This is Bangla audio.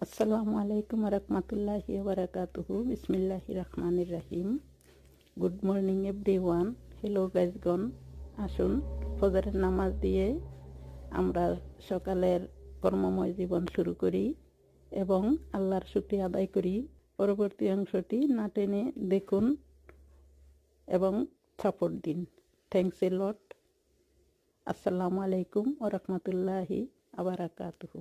আসসালামু আলাইকুম রহমতুল্লাহি ওয়াবারাকাতুহু বিসমিল্লাহির রহমানির রহিম। Good morning everyone. হ্যালো গাইজগণ, আসুন ফজরের নামাজ দিয়ে আমরা সকালের কর্মময় জীবন শুরু করি এবং আল্লাহর শুকরিয়া আদায় করি। পরবর্তী অংশটি না টেনে দেখুন এবং সাপোর্ট দিন। থ্যাংকস এ লট। আসসালামু আলাইকুম ওয়া রাহমাতুল্লাহি ওয়া বারাকাতুহু।